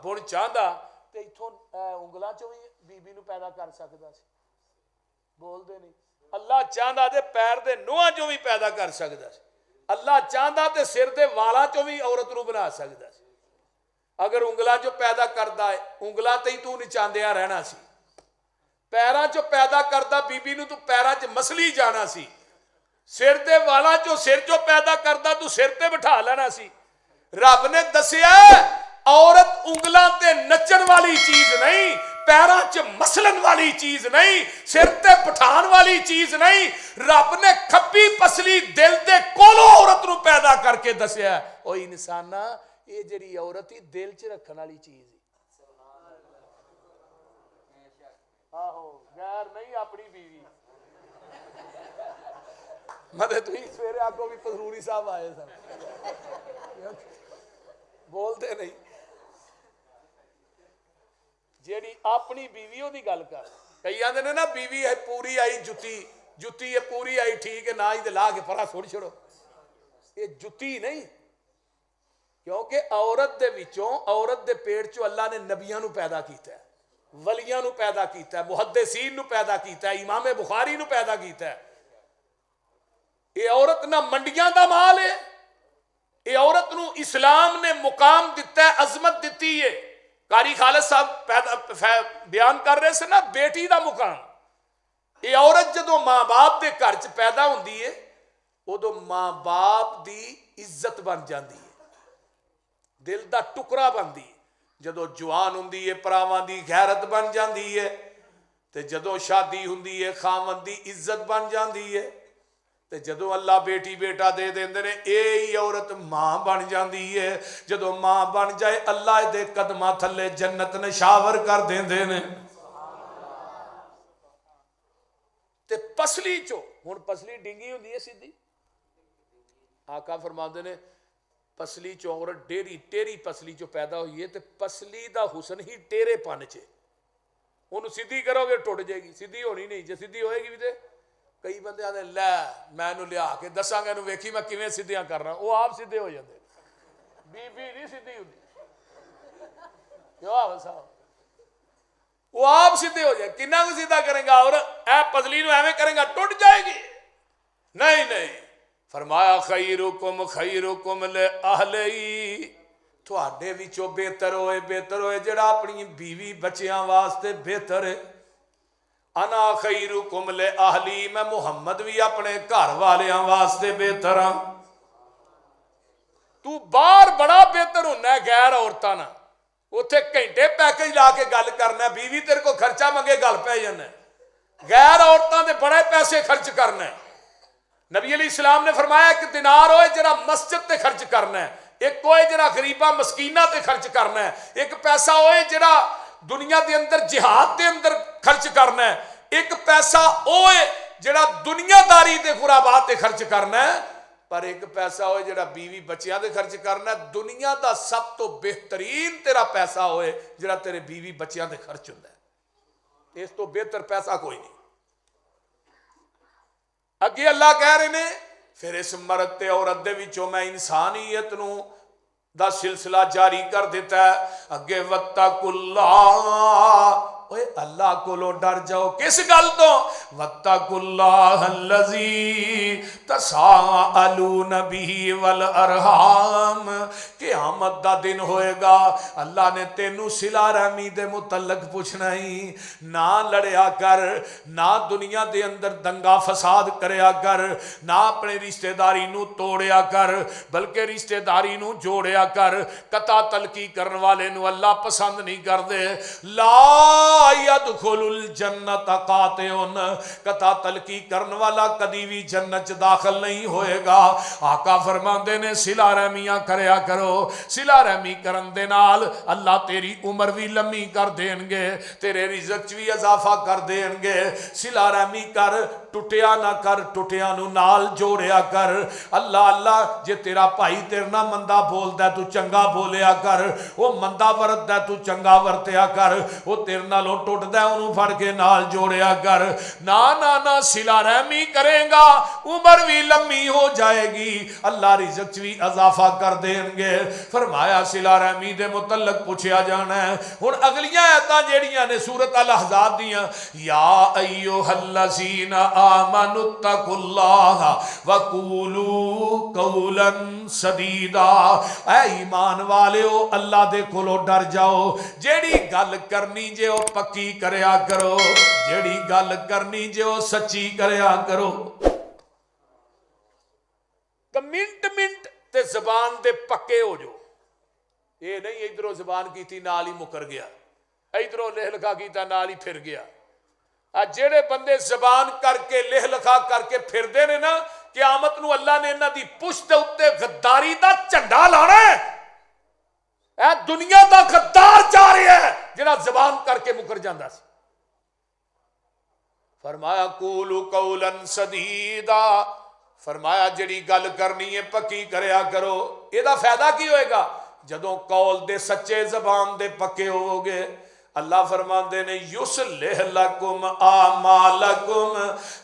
हुण चाहता तो इत्थों उंगलों चों भी बीबी नूं पैदा कर सकदा सी, बोलते नहीं। अल्लाह चाहता तो पैर के नोहां चों भी पैदा कर सकदा सी, अल्लाह चाहता तो सिर के वालों चों भी औरत नूं बना सकदा सी। अगर उंगलों चों पैदा करता है, उंगलों ते ही तू नचांदिया रहना सी। पैरों चों पैदा करता बीबी नूं, तू पैरों च मसली जाना सी। सिर के वालों चों सिर चों पैदा करता, तू सिर ते बिठा लेना सी। रब ने दसिया औरत उंगलों ते नचन वाली चीज नहीं, पैरों च मसलन वाली चीज नहीं, सिर ते बिठान वाली चीज नहीं। रब ने खब्बी पसली दिल दे कोलों औरत नूं पैदा करके दसिया ओ इंसाना ये जिहड़ी औरत ही दिल च रखण वाली चीज है। आहो गैर नहीं अपनी बीवी। मतलब तुम सवेरे आगो भी पसरूरी साहब आए सन, बोलते नहीं। जेड़ी अपनी बीवी ओदी गल कर, कई आंदे ने ना बीवी है पूरी आई जुत्ती, जुत्ती है पूरी आई ठीक है ना ही ला के परा सुट छोड़ो, ये जुत्ती नहीं। क्योंकि औरत दे विचों, औरत दे पेट चों अल्लाह ने नबियां नूं पैदा कीता है, वलियां नूं पैदा कीता है, मुहद्दिसीन नूं पैदा कीता है, इमाम बुखारी नूं पैदा कीता है। ये औरत ना मंडियां दा माल है, ये औरत नूं इस्लाम ने मुकाम दिता है, अजमत दिती है। कारी खालिद साहब बयान कर रहे से ना बेटी दा मुकाम। ये औरत जदों मां बाप दे घर च पैदा हुंदी है उदों मां बाप दी इज्जत बन जाती है, दिल दा टुकड़ा बनती है। जदों जवान हुंदी है भरावां दी गैरत बन जाती है, ते जदों शादी हुंदी है खावंद दी इज्जत बन जाती है, ते जदों अल्लाह बेटी बेटा दे देंदे ने यही औरत मां बन जाती है। जदों मां बन जाए अल्लाह दे कदमां थल्ले जन्नत नशावर कर देंदे ने। ते पसली चो हुण पसली डिंगी हुंदी है सीधी, आका फरमांदे ने पसली चो औरत डेरी टेरी पसली चो पैदा हुई है, ते पसली दा हुसन ही टेरेपन च। उन्होंने सीधी करोगे टुट जाएगी, सीधी होनी नहीं। जे सीधी होएगी भी तो कई बंदे आते लै मैं लिया के दसांगा इहनूं वेखी मैं किवें सीधियां करना, वो आप सीधे हो जाते। बीबी नहीं सीधी होंदी, क्यों आव साहब, वो आप सीधे हो जाए। किन्ना को सीधा करेगा और ए पसली नूं एवें करेगा टुट जाएगी। नहीं नहीं, फरमाया खैरुकुम ले अहली, तुहाडे विचों बेहतर होए जिहड़ा अपनी बीवी बच्चियां वास्ते बेहतर है। अना खैरुकुम ले अहली, मैं मुहम्मद भी अपने घर वालियां वास्ते बेहतर हां। तू बाहर बड़ा बेहतर होना है गैर औरतां नाल, उत्थे घंटे पैकेज ला के गल करना, बीवी तेरे को खर्चा मंगे गल पै जाना। गैर औरतां दे बड़े पैसे खर्च करना है। नबी अली इस्लाम ने फरमाया एक दिनार होए जिहड़ा मस्जिद ते खर्च करना है, एक होए जिहड़ा गरीबां मस्कीनां ते खर्च करना है, एक पैसा होए जिहड़ा दुनिया के अंदर जिहाद के अंदर खर्च करना है, एक पैसा होए जिहड़ा दुनियादारी के खुराबात खर्च करना है, पर एक पैसा होए जिहड़ा बीवी बच्चियां दे खर्च करना है। दुनिया का सब तो बेहतरीन तेरा पैसा होए जिहड़ा तेरे बीवी बच्चियां दे खर्च हुंदा है, इस तो बेहतर पैसा कोई नहीं। अगे अल्लाह कह रहे ने फिर इस मर्द ते औरत दे विचों मैं इंसानियत नूं दा सिलसिला जारी कर दिता है। अगे वत्तकुल्लाह, ओए अल्लाह कोलों डर जाओ। किस गल तो? वत्तकुल्लाह अल्लज़ी तसाअलून बिही वल अरहाम, क़यामत दा दिन होएगा अल्लाह ने तेनू सिला रहमी दे मुतल्लक पूछना ही। ना लड़िया कर, ना दुनिया दे अंदर दंगा फसाद करया कर, ना अपने रिश्तेदारी नू तोड़िया कर, बल्कि रिश्तेदारी नू जोड़िया कर। कता तलकी करने वाले नू अल्लाह पसंद नहीं करदे। ला यदखुलुल जन्नत कातिउन, कता तलकी करने वाला कदी भी जन्नत दाखिल नहीं होएगा। आका फरमांदे ने सिला रहमियां करया करो, सिला रहमी करन दे नाल अल्लाह तेरी उम्र भी लम्मी कर देंगे, तेरे रिज़्क च भी इजाफा कर देंगे। सिला रहमी कर, ਟੁੱਟਿਆ ਨਾ ਕਰ, ਟੁੱਟਿਆਂ ਨੂੰ ਨਾਲ ਜੋੜਿਆ ਕਰ। ਅੱਲਾ ਅੱਲਾ ਜੇ ਤੇਰਾ ਭਾਈ ਤੇਰੇ ਨਾਲ ਮੰਦਾ ਬੋਲਦਾ ਤੂੰ ਚੰਗਾ ਬੋਲਿਆ ਕਰ, ਉਹ ਮੰਦਾ ਵਰਤਦਾ ਤੂੰ ਚੰਗਾ ਵਰਤਿਆ ਕਰ, ਉਹ ਤੇਰੇ ਨਾਲੋਂ ਟੁੱਟਦਾ ਉਹਨੂੰ ਫੜ ਕੇ ਨਾਲ ਜੋੜਿਆ ਕਰ। ਨਾ ਨਾ ਨਾ ਸਿਲਾ ਰਹਿਮੀ ਕਰੇਗਾ ਉਮਰ भी लम्मी हो जाएगी, अल्लाह रिज़्क़ च भी इजाफा कर देंगे। फरमाया सिला रहमी दे मुतल्लक पूछया जाना है। हुण अगलियां आयतां जेहड़ियां ने सूरत अल अहज़ाब दियां, या अय्युहल्लज़ीना आमनुत्तकुल्लाह वकूलू कौलन सदीदा, ऐ ईमान वालिओ अल्लाह दे कोलों डर जाओ, जेहड़ी गल करनी जे ओ पक्की करया करो, जेहड़ी गल करनी जे ओ सच्ची करया करो। मिंट मिंट ते जबान दे पक्के हो जाओ। ये नहीं इधरों जबान की नाल ही मुकर गया, इधरों लिख लिखा किया नाल ही फिर गया। जेड़े बंदे जबान करके लिख लिखा करके फिरदे ने ना, क़यामत नूं अल्लाह ने इन्हां दी पुश्त दे उत्ते गद्दारी दा झंडा लाना है। ऐ दुनिया दा गद्दार जा रहा है जिहड़ा जबान करके मुकर जांदा सी। फरमाया कूलू कौलन सदीदा, फरमाया जिहड़ी गल करनी है पक्की करया करो। इहदा फायदा की होएगा जदों कौल दे सच्चे जबान दे पक्के होवोगे। अल्लाह फरमांदे ने युसलिह लकुम आमालकुम,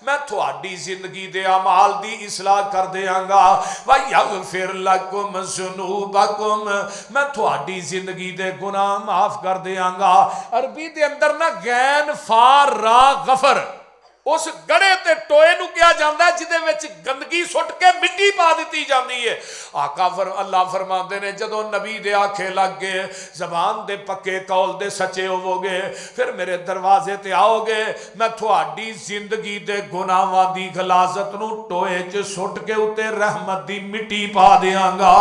मैं तुहाडी जिंदगी दे अमाल दी इस्लाह कर देंगा। व यगफिर लकुम ज़ुनूबकुम, मैं तुहाडी जिंदगी दे गुनाह माफ कर देंगा। अरबी दे अंदर ना गैन फार रा गफर उस गड़े ते टोए नूं कहा जाता है जिहदे विच गंदगी सुट के मिट्टी पा दी जाती है। आका अल्लाह फरमाते ने जदों नबी दे आखे लग गए जबान दे पक्के कौल दे सच्चे होवोगे, फिर मेरे दरवाजे ते आओगे, मैं तुहाडी जिंदगी दे गुनाहां दी गलाजत नूं टोए च सुट के उत्ते रहमत दी मिट्टी पा देंगा।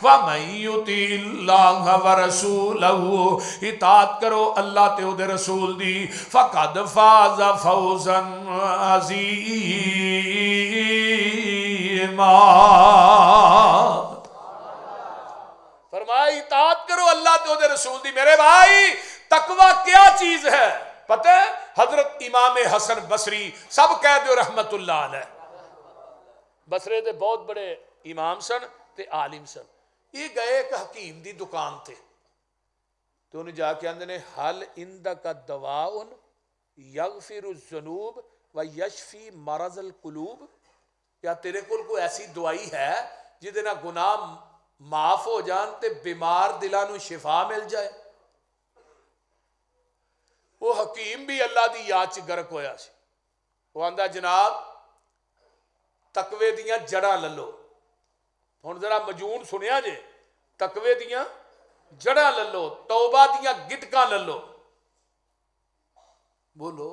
व मैं युतिल्लाह व रसूलहू, इताअत करो अल्लाह ते उहदे रसूल दी, फकद फाज़ फौज़न अज़ीमा। फरमाया इताअत करो अल्लाह ते उहदे रसूल दी। मेरे भाई तकवा क्या चीज है पता है? हजरत इमाम हसन बसरी, सब कह दो रहमतुल्लाह अलैह, बसरे दे बहुत बड़े इमाम सन ते आलिम सन। ये गए एक हकीम दी दुकान ते तो उन्हें जाके आंदे ने हल इंदका दवाउन यगफिरु ज़ुनूब व यशफी मरज़ल कुलूब, क्या तेरे कोल कोई ऐसी दवाई है जिहदे नाल गुनाह माफ हो जान ते बीमार दिलां नूं शिफा मिल जाए? वो हकीम भी अल्लाह दी याद च गर्क होया सी। वो आंदा जनाब तकवे दियां जड़ां ललो। हुण जरा मजून सुनिया जे, तकवे दियां जड़ां ललो, तौबा दियां गिटकां ललो, बोलो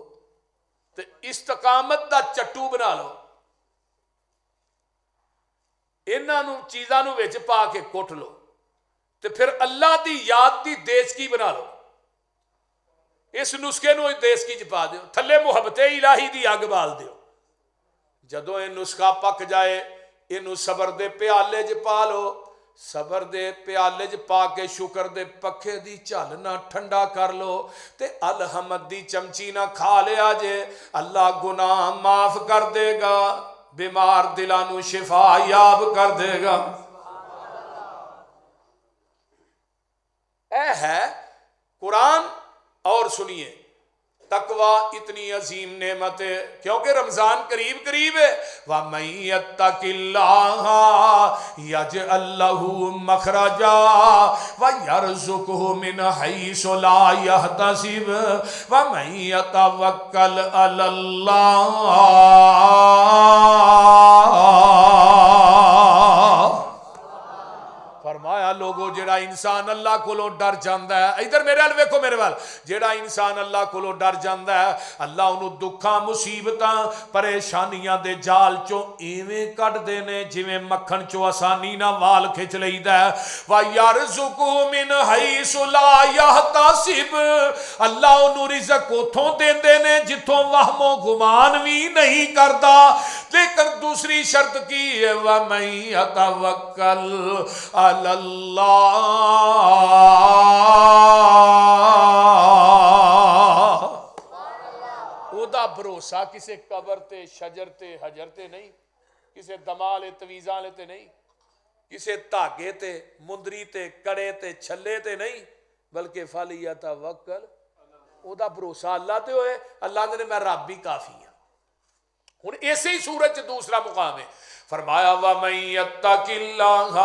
ते इस्तकामत दा चट्टू बना लो, इन्हां नूं चीज़ां नूं विच पा के कुट लो ते फिर अल्लाह दी याद दी देसकी बना लो। इस नुस्खे नूं देसकी च पा दिओ, थल्ले मुहब्बते इलाही दी अग बाल दिओ। जदों ये नुस्खा पक जाए इनू सबर दे प्याले च पा लो, सबर दे प्याले च पा के शुकर दे पखे दी झल ना ठंडा कर लो ते अलहमद दी चमची ना खा लिया जे, अल्लाह गुनाह माफ कर देगा, बीमार दिलां नूं शिफा याब कर देगा। ऐ है कुरान। और सुनिए तकवा इतनी अजीम नेमत है क्योंकि रमजान करीब करीब है। व मैं यत्तकिल्लाह यजअल लहू मखरजा व यरज़ुकहु मिन हैसु ला यहतसिब व मैं यतवक्कल अलल्लाह। फरमाया लोगो जेड़ा इंसान अल्लाह कोलों डर जाता है, इधर मेरे वाल वेखो, मेरे वाल, जेड़ा इंसान अल्लाह कोलों डर जाता है अल्लाह उन्होंने दुखा मुसीबतां परेशानियां दे जाल चों इवें कढदे ने जिवें मक्खन चों आसानी ना वाल खिच लईदा है। व यरज़ुकहु मिन हैसु ला यहतसिब, अल्लाह उन्होंने रिज़्क़ उथों देंदे ने जिथों वहमो गुमान भी नहीं करता। लेकिन दूसरी शर्त की है व मैं यतवक्कल अलल्लाह, ओदा بھروسہ کسی قبر تے شجر تے حجر تے نہیں، کسی دمال تویزاں لے تے نہیں، کسی دھاگے تے مندری تے کڑے تے چھلے تے نہیں، بلکہ فَلْيَتَوَکَّلْ او دا بھروسہ اللہ تے ہوئے۔ اللہ نے میں رب بھی کافی ہوں۔ ہن اسی ہی سورج دوسرا مقام ہے، فرمایا وَمَن يَتَّقِ اللَّهَ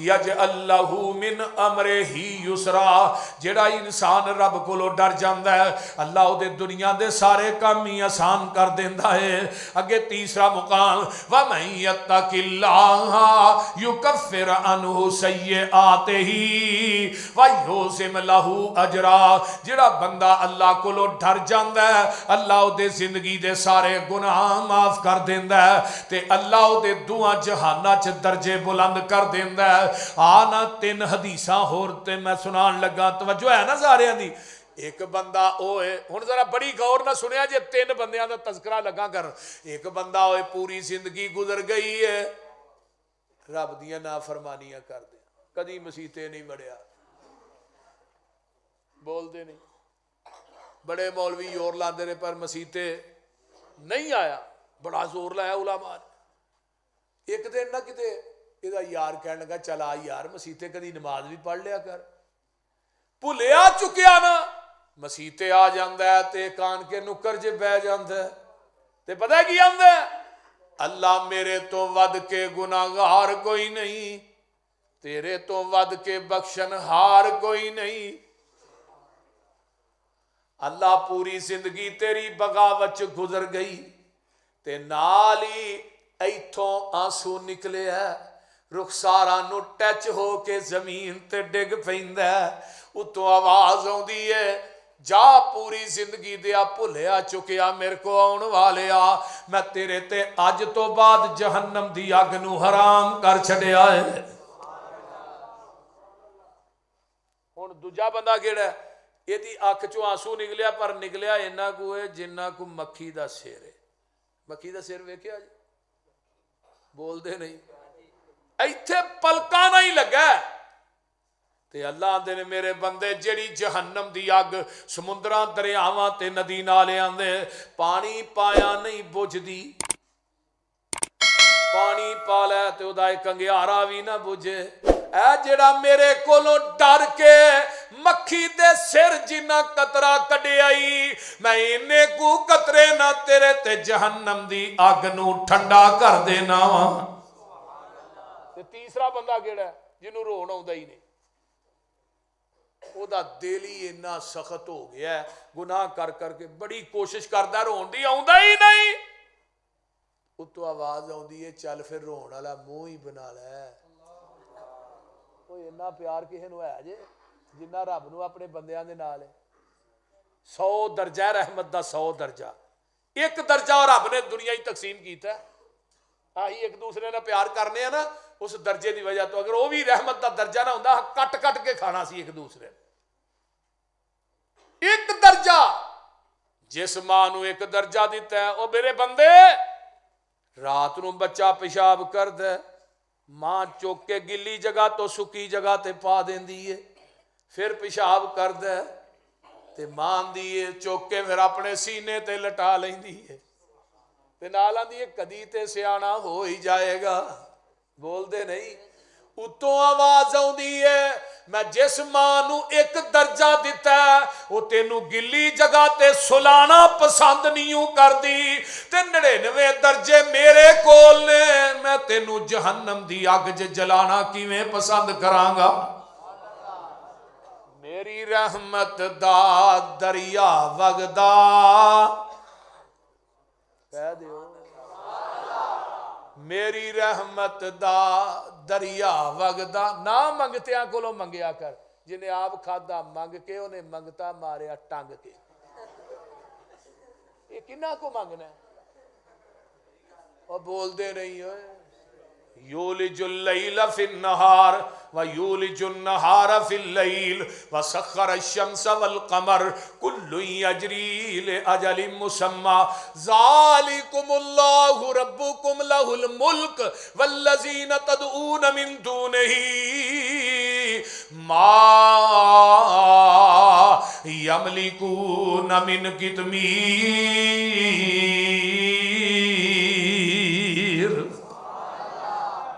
يَجْعَل لَّهُ مِنْ أَمْرِهِ يُسْرًا، جڑا انسان رب کولو ڈر جاندا ہے اللہ او دے دنیا دے سارے کام ہی آسان کر دیندا ہے۔ اگے تیسرا مقام وَمَن يَتَّقِ اللَّهَ يُكَفِّرْ عَنْهُ سَيِّئَاتِهِ وَيُعْظِمْ لَهُ أَجْرًا، جڑا بندہ اللہ کولو ڈر جاندا ہے اللہ او دے زندگی دے سارے گناہ معاف کر دیندا ہے تے اللہ او دے دعا جہانہ چ درجے بلند کر دیندا ہے۔ آنا تین حدیثاں ہور تے میں سنان لگا، توجہ ہے نا سارے دی۔ ایک بندہ ہوئے، ہن ذرا بڑی غور نہ سنیا جے تین بندیاں دا تذکرہ لگا کر۔ ایک بندہ ہوئے پوری زندگی گزر گئی ہے رب دیاں نافرمانیاں کر دے، کدی مسیتے نہیں بڑھیا، بول دے نہیں، بڑے مولوی زور لاندے نے پر مسیتے نہیں آیا، بڑا زور لایا علماء نے۔ ایک دن نہ کتے یہ یار کہنے لگا چلا یار مسیتے کدی نماز بھی پڑھ لیا کر، بھلیا چکیا نا مسیتے آ جاندہ ہے تے کان کے نکر جے بہ جاندہ ہے تے پتہ ہے کی آندہ ہے اللہ میرے تو ود کے گناہگار کوئی نہیں، تیرے تو ود کے بخشن ہار کوئی نہیں۔ اللہ پوری زندگی تیری بغاوت گزر گئی تے نالی ایتھوں آنسو نکلے ہے، رخساراں نو ٹچ ہو کے زمین تے ڈگ پیندا ہے، اتوں آواز آوندی ہے جا پوری زندگی دیا بھلیا چکیا میرے کو آن والے آ، میں تیرے تے اج تو بعد جہنم دی اگ نو حرام کر چھڈیا ہے۔ ہن دوجا بندہ کیڑا ہے، یہ دی اکھ چوں آنسو نکلیا پر نکلیا اینا کو ہے جنہ کو مکھی دا سیر ہے۔ مکھی دا سیر ویکھیا جی، بول دے نہیں، ایتھے پلکانا ہی لگا ہے تے اللہ آندے نے میرے بندے جڑی جہنم دی اگ سمندراں دریاواں تے ندی نالے آندے پانی پایا نہیں بجھ دی، پانی پا لے تے ادا ایک انگیارا بھی نہ بجھے، اے جڑا میرے کولوں ڈر کے مکھی دے سر جنہ قطرہ کڈے آئی میں انہیں کو قطرے نہ تیرے تے جہنم دی اگ نو ٹھنڈا کر دینا۔ تے تیسرا بندہ کیڑا ہے جنہوں رون آؤندا ہی نہیں، او دا دل ہی اتنا سخت ہو گیا ہے گناہ کر کر کے بڑی کوشش کردا رون دی آؤندا ہی نہیں، اتو آواز آؤندی ہے چل پھر رون والا منہ ہی بنا لے۔ کوئی اتنا پیار کسے نو ہے جے جنہ رب نو اپنے بندیاں دے نال ہے، 100 درجہ رحمت دا 100 درجہ، ایک درجہ رب نے دنیا ہی تقسیم کیتا ہے، آہی ایک دوسرے نے پیار کرنے ہیں نا اس درجے دی وجہ تو، اگر وہ بھی رحمت دا درجہ نہ ہوندا کٹ کٹ کے کھانا سی ایک دوسرے، ایک درجہ جس ماں نو ایک درجہ دیتا ہے او میرے بندے رات نو بچہ پیشاب کر دے ماں چوک کے گلی جگہ تو سکی جگہ تے پا دیندی ہے، پھر پیشاب کر دے تے ماں دیئے چوک کے پھر اپنے سینے تے لٹا لیندی ہے تے نالاں دیئے کدی تے سیانا ہو ہی جائے گا، بول دے نہیں۔ اتوں آواز آؤندی ہے میں جس ماں نو ایک درجہ دیتا ہے وہ تینوں گلی جگہ تے سلانا پسند نہیں کر دی تے 99 درجے میرے کول نے، میں تینوں جہنم دی اگ جلانا کیویں پسند کراں گا۔ میری رحمت دا دریا وگدا کہہ دیو، میری رحمت دا دریا وگدا، نہ منگتیاں کولوں منگیا کر، جنہیں آپ کھادا منگ کے انہیں منگتا ماریا ٹنگ کے، یہ کنہ کو منگنا ہے اور بول دے نہیں ہوئے۔ یولج اللیل فی النہار ویولج النہار فی اللیل وسخر الشمس والقمر کل یجری لأجل مسمى ذالکم اللہ ربکم لہ الملک والذین تدعون من دونہ ما यमलिकून मिन कितमीर।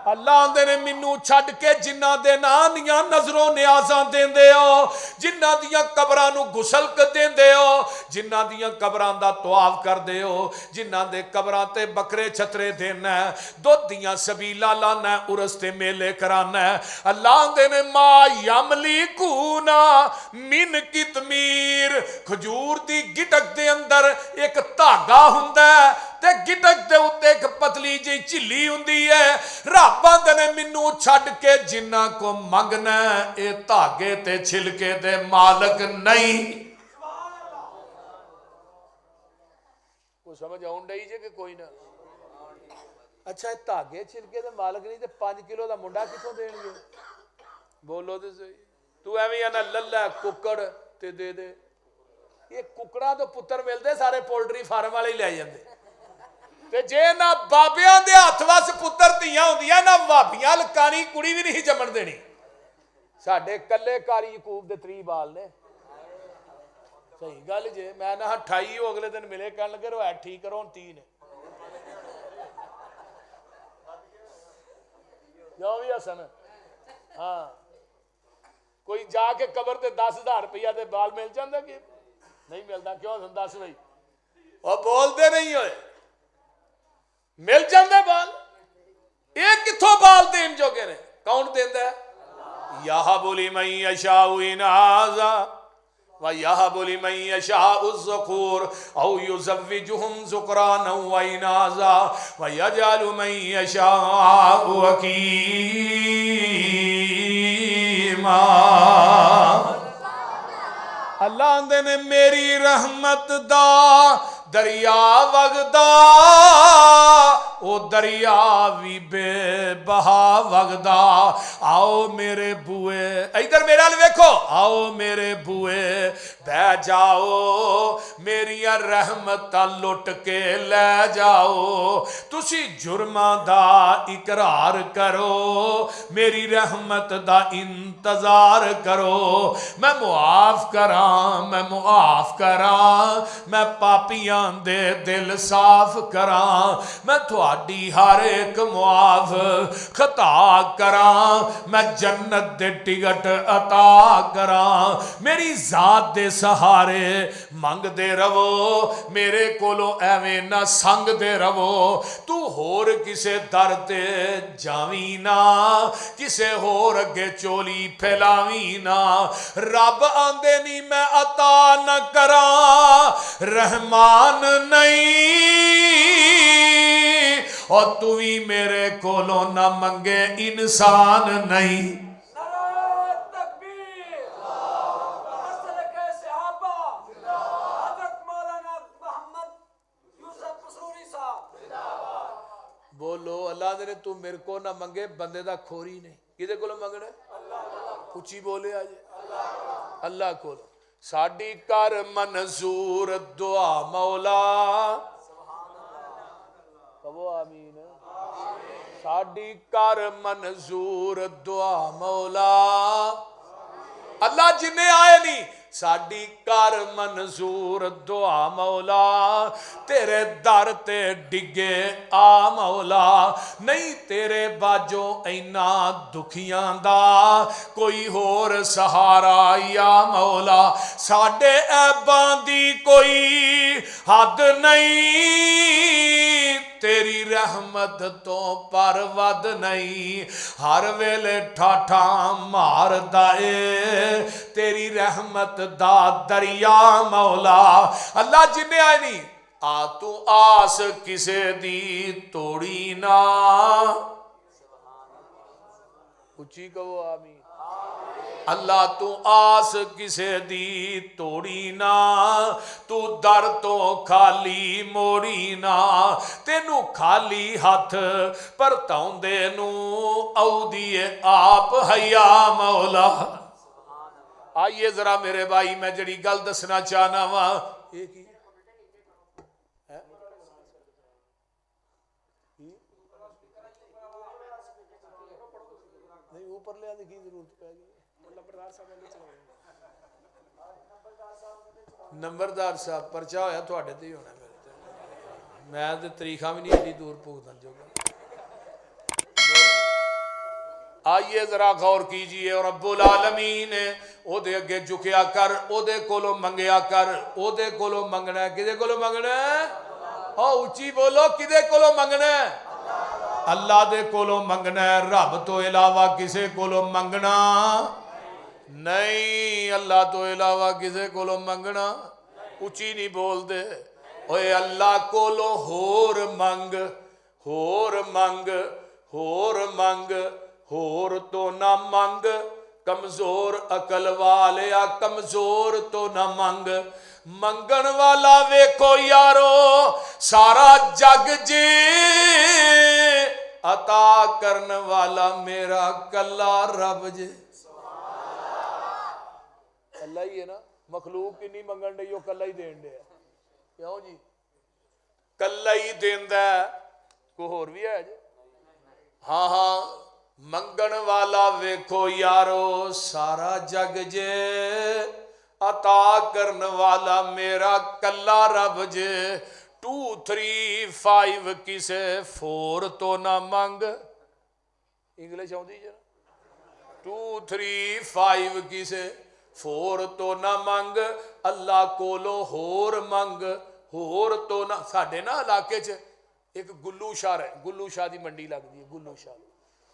अल्लाह आंदे ने मैनू छड्ड के जिन्हां दे नां दियां नजरों नियाज़ां देंदे हो, जिन्हां दियां कबरां नू गुसल देंदे हो, जिन्हां दियां कबरां दा तवाफ करदे हो, जिन्हां दे कबरां ते बकरे छतरे देना है, दुध दियां सबीला लाना है, उरस ते मेले कराना है। अल्लाह आंदे ने मा यमलिकूना मिन कितमीर। खजूर दी गिटक दे अंदर एक धागा हुंदा है ते गिटक दे उत्ते एक पतली जी झिल्ली हुंदी है। रब आंदे ने मैनू छड्ड के जिन्ना को मंगना ए धागे ते छिलके दे मालक नहीं। कोई समझ आउण डई जे कि कोई ना? अच्छा धागे छिलके दे मालक नहीं ते 5 किलो दा मुंडा किथों देणगे? बोलो ते सही। तू एवें आना लल्ला कुकड़ ते दे दे। ये कुकड़ा तो पुत्तर मिलते सारे पोल्ट्री फार्म वाले ही लै जांदे। ते जे ना बाबियां दे हत्थ वस पुत्तर धीआं हुंदियां ना भाबियां लकानी कुड़ी भी नहीं जमन देनी। साडे कल्ले कारी यकूब दे 3 बाल ने। सही गल जे मैं ना 28 हो अगले दिन मिले कहन लगे रो ठीक करो 3 ने जो भी हसन। हाँ कोई जाके कबर ते 10,000 रुपया दे बाल मिल जांदा कि नहीं मिलता? क्यों दस भाई और बोलते नहीं होए मिल जाते बाल। ये किथों बाल देन जोगे ने? कौन देंदा है? याहबु लिमन यशाउ इनाज़ा व याहबु लिमन यशाउ ज़ुकूर औ युज़व्विजुहुम ज़ुकराना व इनाज़ा व यजअलु मन यशाउ अकीमा। अल्लाह आंदे ने मेरी रहमत दा दरिया वगदा, ओ दरिया भी बेबहा वगदा। आओ मेरे बुए इधर मेरे हाल वेखो, आओ मेरे बुए बह जाओ, मेरिया रहमतां लुट के लै जाओ। तुसी जुर्मां दा इकरार करो, मेरी रहमत दा इंतजार करो। मैं मुआफ करां, मैं मुआफ करां, मैं पापियां दे दिल साफ करां, मैं थोड़ी हर एक मुआफ खता करां, मैं जन्नत दे टिकट अता करां। मेरी जात दे सहारे मंगदे रवो, मेरे कोलों एवें ना संगदे रवो। तू होर किसे दर ते जावी ना, किसे होर अगे चोली फैलावी ना। रब आंदे नी मैं अता न करां रहमान नहीं, और तू भी मेरे कोलों ना मंगे इंसान नहीं। बोलो अल्लाह ने तू मेरे को ना मंगे बंदे दा खोरी नहीं। किदे कोलों मंगना? उच्ची बोले आज अल्लाह कोलों। साडी कर मंजूर दुआ मौला, कहो आमीन। साडी कर मंजूर दुआ मौला। अल्लाह जिन्ने आए नहीं साडी कर मंजूर दुआ मौला, तेरे दर ते डिगे आ मौला। नहीं तेरे बाजो इन्ना दुखियां दा कोई होर सहारा या मौला। साडे ऐबां दी कोई हद नहीं, तेरी रहमत तो पर वद नहीं। हर वेले ठाठा मारदा ए तेरी रहमत दा दरिया मौला। अल्लाह जिन्ने आए नहीं आ तू आस किसे दी तोड़ी ना। उच्ची कहो आमीन। अल्लाह तू आस किसे दी तोड़ी ना, तू दर तो खाली मोड़ी ना। तेनू खाली हथ परताउंदे नू औदी आप हया मौला। आइए जरा मेरे भाई मैं जड़ी गल दसना चाहना वा। ऊपर ले आने की जरूरत पै गई। ਨੰਬਰਦਾਰ ਸਾਹਿਬ ਪਰਚਾ ਹੋਇਆ ਤੁਹਾਡੇ ਤੇ ਹੀ ਹੋਣਾ, ਮੇਰੇ ਤੇ। ਮੈਂ ਤੇ ਤਰੀਖਾਂ भी नहीं एडी दूर भुगतन जोगा। आइए जरा गौर कीजिए। और रब्बुल आलमीन ओदे अगे झुकिया कर, ओदे कोलों मंगया कर। ओदे कोलों मंगना है, किदे कोलों मंगना है? ओ उच्ची बोलो, किदे कोलों मंगना है? अल्लाह दे कोलों मंगना है। रब तो इलावा किसे कोलों मंगना नहीं। अल्लाह तो इलावा किसे कोलों मंगना। उच्ची नहीं बोलते। ओए अल्लाह कोलों होर मंग, होर मंग, होर मंग, होर तो ना मंग। कमजोर अकल वालिया, कमजोर तो ना मंग। मंगन वाला वेखो यारो सारा जग जे, अता करन वाला मेरा कला रब जे। कला ही है ना, मखलूक किन्नी मंगन डई, वो कला ही देन डे। क्यों जी? कला ही देंदा, कोई होर भी है जी? हाँ हाँ, मंगन वाला वेखो यारो सारा जग जे, अता करन वाला मेरा कला रब जे। 2 3 5 किसे 4 तो ना मंग। इंग्लिश आउंदी जरा। 2 3 5 किसे 4 तो ना मंग। अल्लाह कोलो होर मंग, होर तो ना। साडे ना इलाके च एक गुल्लू शाह है, गुल्लू शाह की मंडी लगती है। गुल्लू शाह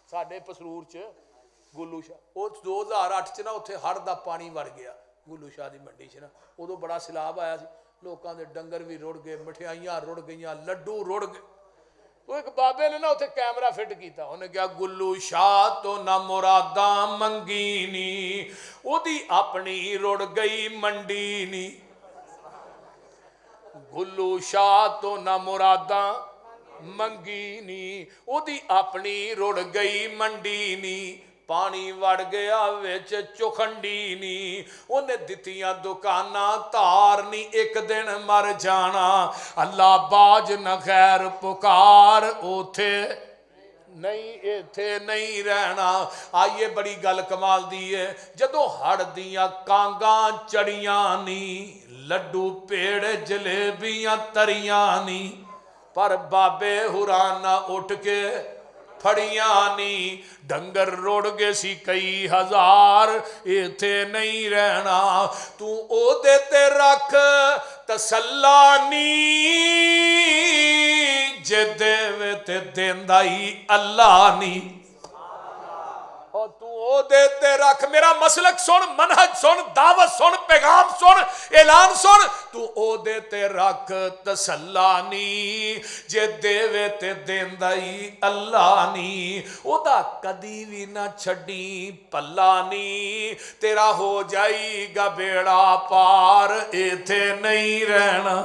साडे पसरूर च गुल्लू शाह, वो 2008 च ना उत्थे हड़ का पानी वड़ गया गुल्लू शाह की मंडी च ना। उदों बड़ा सैलाब आया सी, लोगों के डंगर भी रुड़ गए, मठियाइयां रुड़ गई, लड्डू रुड़ गए। तो एक बाबे ने ना उत्थे कैमरा फिट किया, उन्हें कहा गुल्लू शाह तो ना मुरादा मंगी नी, ओदी अपनी रुड़ गई मंडी नी। गुल्लू शाह तो ना मुरादा मंगी नी, ओदी अपनी रुड़ गई मंडी नी। पानी वड़ गया विच चुखंडी नी, उन्हें दितियां दुकाना तार नी, एक दिन मर जाना। अल्लाह बाज न खैर पुकार, ओथे नहीं इथे नहीं रहना। आइए बड़ी गल कमाल दी है। जदों हड़ दियां कांगा चढ़ियां नी, लड्डू पेड़ जलेबियां तरियां नी, पर बाबे हुराना उठ के फड़ियां नी। डंगर रुड़ गए सी कई हजार, इथे नहीं रहना। तू ओदे ते रख तसल्ला नी, जे देवे ते देंदा ही अल्लाह नी। और तू ओदे ते रख, मेरा मसलक सुन, मनहज सुन, दावत सुन, पैगाम सुन, ऐलान सुन। तू ओदे ते रख तसल्ला नी, जे देवे ते देंदा ही अल्लाह नी। ओदा कदी भी ना छड्डी पल्ला नी, तेरा हो जाएगा बेड़ा पार, इथे नहीं रहना।